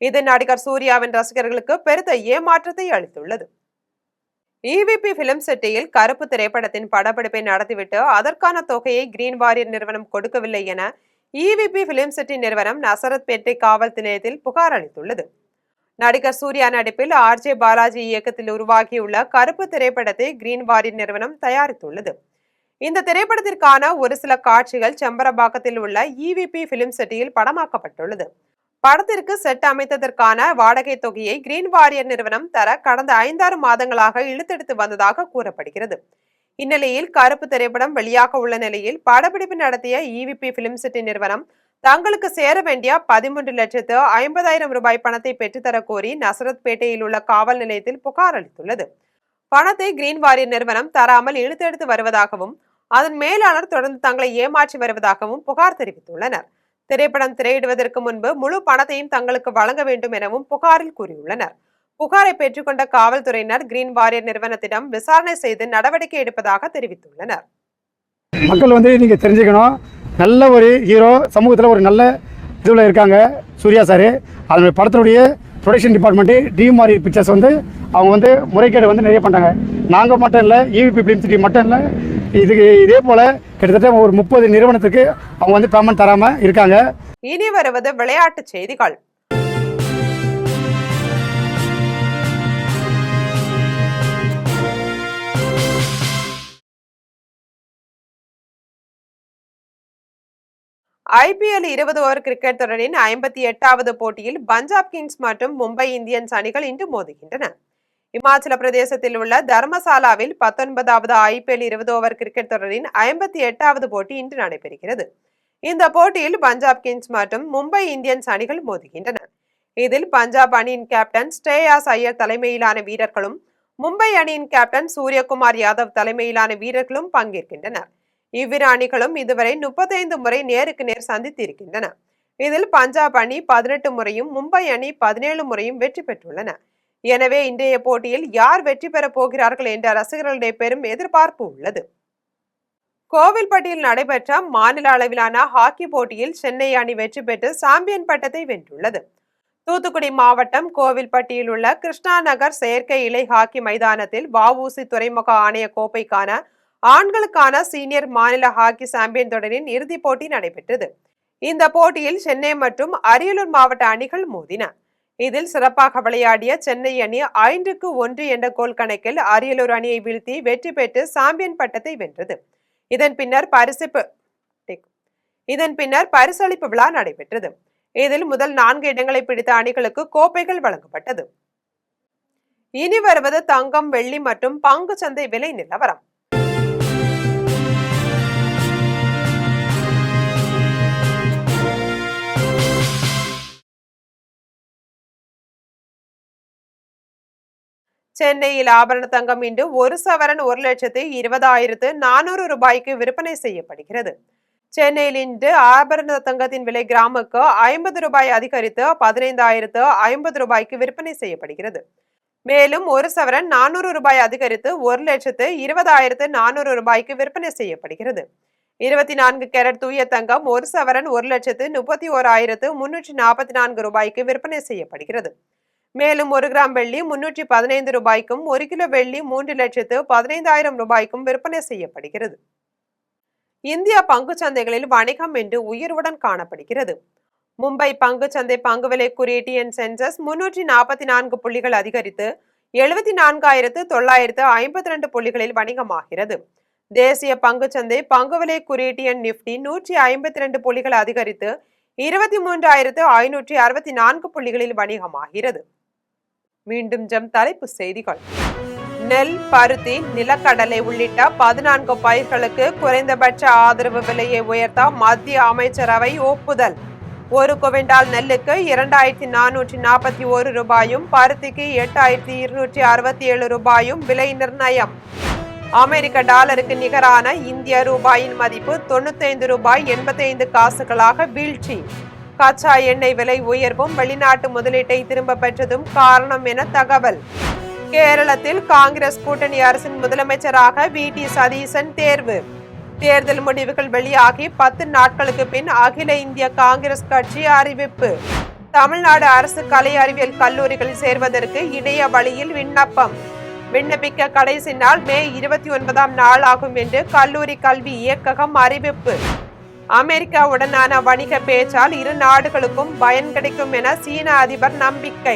இது நடிகர் சூர்யாவின் ரசிகர்களுக்கு பெருத்த ஏமாற்றத்தை அளித்துள்ளது. EVP பிலிம் சிட்டியில் கருப்பு திரைப்படத்தின் படப்பிடிப்பை நடத்திவிட்டு அதற்கான தொகையை கிரீன் வாரியர் நிறுவனம் கொடுக்கவில்லை என EVP பிலிம் சிட்டி நிறுவனம் நசரத்பேட்டை காவல் நிலையத்தில் புகார் அளித்துள்ளது. நடிகர் சூர்யா நடிப்பில் RJ பாலாஜி இயக்கத்தில் உருவாகியுள்ள கருப்பு திரைப்படத்தை கிரீன் வாரியர் நிறுவனம் தயாரித்துள்ளது. இந்த திரைப்படத்திற்கான ஒரு சில காட்சிகள் செம்பரபாக்கத்தில் உள்ள EVP பிலிம் சிட்டியில் படமாக்கப்பட்டுள்ளது. படத்திற்கு செட் அமைத்ததற்கான வாடகை தொகையை கிரீன் வாரியர் நிறுவனம் தர கடந்த 5-6 மாதங்களாக இழுத்தெடுத்து வந்ததாக கூறப்படுகிறது. இந்நிலையில் கருப்பு திரைப்படம் வெளியாக உள்ள நிலையில் படப்பிடிப்பு நடத்திய EVP பிலிம் சிட்டி நிறுவனம் தங்களுக்கு சேர வேண்டிய 13,50,000 ரூபாய் பணத்தை பெற்றுத்தர கோரி நசரத்பேட்டையில் உள்ள காவல் நிலையத்தில் புகார் அளித்துள்ளது. பணத்தை கிரீன் வாரியர் நிறுவனம் தராமல் இழுத்தெடுத்து வருவதாகவும் அதன் மேலாளர் தொடர்ந்து தங்களை ஏமாற்றி வருவதாகவும் புகார் தெரிவித்துள்ளனர். திரைப்படம் திரையிடுவதற்கு முன்பு முழு பணத்தையும் தங்களுக்கு வழங்க வேண்டும் எனவும் புகாரில் கூறியுள்ளனர். புகாரை பெற்றுக்கொண்ட காவல்துறையினர் கிரீன் வாரியர் நிறுவனத்திடம் விசாரணை செய்து நடவடிக்கை எடுப்பதாக தெரிவித்துள்ளனர். மக்கள் நீங்க தெரிஞ்சுக்கணும், நல்ல ஒரு ஹீரோ, சமூகத்தில் ஒரு நல்ல இதில் இருக்காங்க சூர்யா சார். அதனுடைய படத்தினுடைய ப்ரொடக்ஷன் டிபார்ட்மெண்ட்டு டிஎம்ஆர் பிக்சர்ஸ் அவங்க முறைகேடு நிறைய பண்ணுறாங்க. நாங்கள் மட்டும் இல்லை, EVP ஃபிலிம் சிட்டி மட்டும் இல்லை, இதே போல் கிட்டத்தட்ட ஒரு 30 நிறுவனத்துக்கு அவங்க பேமெண்ட் தராமல் இருக்காங்க. இனி வருவது விளையாட்டு செய்திகள். IPL 20 ஓவர் கிரிக்கெட் தொடரின் 58வது போட்டியில் பஞ்சாப் கிங்ஸ் மற்றும் மும்பை இந்தியன்ஸ் அணிகள் இன்று மோதுகின்றன. இமாச்சல பிரதேசத்தில் உள்ள தர்மசாலாவில் 19வது IPL 20 ஓவர் கிரிக்கெட் தொடரின் 58வது போட்டி இன்று நடைபெறுகிறது. இந்த போட்டியில் பஞ்சாப் கிங்ஸ் மற்றும் மும்பை இந்தியன்ஸ் அணிகள் மோதுகின்றன. இதில் பஞ்சாப் அணியின் கேப்டன் ஸ்ரேயாஸ் ஐயர் தலைமையிலான வீரர்களும் மும்பை அணியின் கேப்டன் சூரியகுமார் யாதவ் தலைமையிலான வீரர்களும் பங்கேற்கின்றனர். இவ்விரு அணிகளும் இதுவரை 35 முறை நேருக்கு நேர் சந்தித்திருக்கின்றன. இதில் பஞ்சாப் அணி 18 முறையும் மும்பை அணி 17 முறையும் வெற்றி பெற்றுள்ளன. எனவே இன்றைய போட்டியில் யார் வெற்றி பெறப் போகிறார்கள் என்ற ரசிகர்களுடைய பெரும் எதிர்பார்ப்பு உள்ளது. கோவில்பட்டியில் நடைபெற்ற மாநில அளவிலான ஹாக்கி போட்டியில் சென்னை அணி வெற்றி பெற்று சாம்பியன் பட்டத்தை வென்றுள்ளது. தூத்துக்குடி மாவட்டம் கோவில்பட்டியில் உள்ள கிருஷ்ணா நகர் செயற்கை இலை ஹாக்கி மைதானத்தில் வஉசி துறைமுக ஆணைய கோப்பைக்கான ஆண்களுக்கான சீனியர் மாநில ஹாக்கி சாம்பியன் தொடரின் இறுதிப் போட்டி நடைபெற்றது. இந்த போட்டியில் சென்னை மற்றும் அரியலூர் மாவட்ட அணிகள் மோதின. இதில் சிறப்பாக விளையாடிய சென்னை அணி 5-1 என்ற கோல் கணக்கில் அரியலூர் அணியை வீழ்த்தி வெற்றி பெற்று சாம்பியன் பட்டத்தை வென்றது. இதன் பின்னர் பரிசளிப்பு விழா நடைபெற்றது. இதில் முதல் 4 இடங்களை பிடித்த அணிகளுக்கு கோப்பைகள் வழங்கப்பட்டது. இனி வருவது தங்கம், வெள்ளி மற்றும் பங்கு சந்தை விலை நிலவரம். சென்னையில் ஆபரண தங்கம் இன்று 1 சவரன் 1,20,400 ரூபாய்க்கு விற்பனை செய்யப்படுகிறது. சென்னையில் இன்று ஆபரண தங்கத்தின் விலை கிராமுக்கு 50 ரூபாய் அதிகரித்து 15,050 ரூபாய்க்கு விற்பனை செய்யப்படுகிறது. மேலும் 1 சவரன் 400 ரூபாய் அதிகரித்து 1,20,400 ரூபாய்க்கு விற்பனை செய்யப்படுகிறது. 24 கேரட் தூய தங்கம் 1 சவரன் 1,31,344 ரூபாய்க்கு விற்பனை செய்யப்படுகிறது. மேலும் 1 கிராம் வெள்ளி 315 ரூபாய்க்கும் 1 கிலோ வெள்ளி 3,15,000 ரூபாய்க்கும் விற்பனை செய்யப்படுகிறது. இந்தியா பங்கு சந்தைகளில் வணிகம் இன்று உயர்வுடன் காணப்படுகிறது. மும்பை பங்கு சந்தை பங்கு விலை குறியீட்டு எண் சென்செக்ஸ் 344 புள்ளிகள் அதிகரித்து 74,952 புள்ளிகளில் வணிகமாகிறது. தேசிய பங்கு சந்தை பங்கு விலை குறியீட்டு எண் நிப்டி 152 புள்ளிகள் அதிகரித்து 23,564 புள்ளிகளில் வணிகமாகிறது. மீண்டும் ஜம் தலைப்பு செய்திகள். நெல், பருத்தி, நிலக்கடலை உள்ளிட்ட 14 பயிர்களுக்கு குறைந்தபட்ச ஆதரவு விலையை உயர்த்த மத்திய அமைச்சரவை ஒப்புதல். 1 குவிண்டால் நெல்லுக்கு 2,441 ரூபாயும், பருத்திக்கு 8,267 ரூபாயும் விலை நிர்ணயம். அமெரிக்க டாலருக்கு நிகரான இந்திய ரூபாயின் மதிப்பு 95 ரூபாய் 85 காசுகளாக வீழ்ச்சி. கச்சா எண்ணெய் விலை உயர்வும் வெளிநாட்டு முதலீட்டை திரும்ப பெற்றதும் காரணம் என தகவல். கேரளத்தில் காங்கிரஸ் கூட்டணி அரசின் முதலமைச்சராக VT சதீசன் தேர்வு. தேர்தல் முடிவுகள் வெளியாகி 10 நாட்களுக்கு பின் அகில இந்திய காங்கிரஸ் கட்சி அறிவிப்பு. தமிழ்நாடு அரசு கலை அறிவியல் கல்லூரிகளில் சேர்வதற்கு இணைய வழியில் விண்ணப்பம். விண்ணப்பிக்க கடைசி நாள் மே 29ஆம் நாள் ஆகும் என்று கல்லூரி கல்வி இயக்ககம் அறிவிப்பு. அமெரிக்காவுடனான வணிக பேச்சால் இரு நாடுகளுக்கும் பயன் கிடைக்கும் என சீன அதிபர் நம்பிக்கை.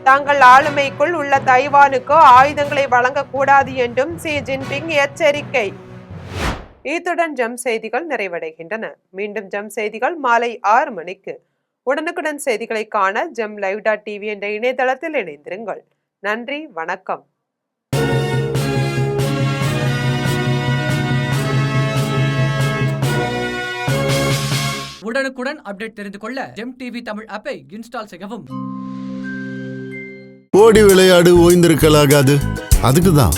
தங்கள் ஆளுமைக்குள் உள்ள தைவானுக்கு ஆயுதங்களை வழங்கக்கூடாது என்றும் ஷி ஜின்பிங் எச்சரிக்கை. இத்துடன் ஜம் செய்திகள் நிறைவடைகின்றன. மீண்டும் ஜம் செய்திகள் மாலை 6 மணிக்கு. உடனுக்குடன் செய்திகளை காண gemlive.tv என்ற இணையதளத்தில் இணைந்திருங்கள். நன்றி, வணக்கம். உடனுக்குடன் அப்டேட் தெரிந்து கொள்ள ஜெம் டிவி தமிழ் ஆப்பை இன்ஸ்டால் செய்யவும். ஓடி விளையாடு, ஓய்ந்திருக்கலாகாது. அதுக்கு தான்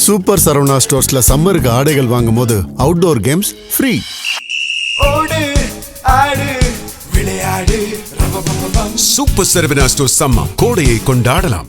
சூப்பர் சரவணா ஸ்டோர்ஸ்ல சம்மருக்கு ஆடைகள் வாங்கும் போது அவுட்டோர் கேம்ஸ் ஃப்ரீ. ஓடு ஆடு விளையாடு ரபபபபம். சூப்பர் சரவணா ஸ்டோர்ஸ் சம்மர் கோடையை கொண்டாடலாம்.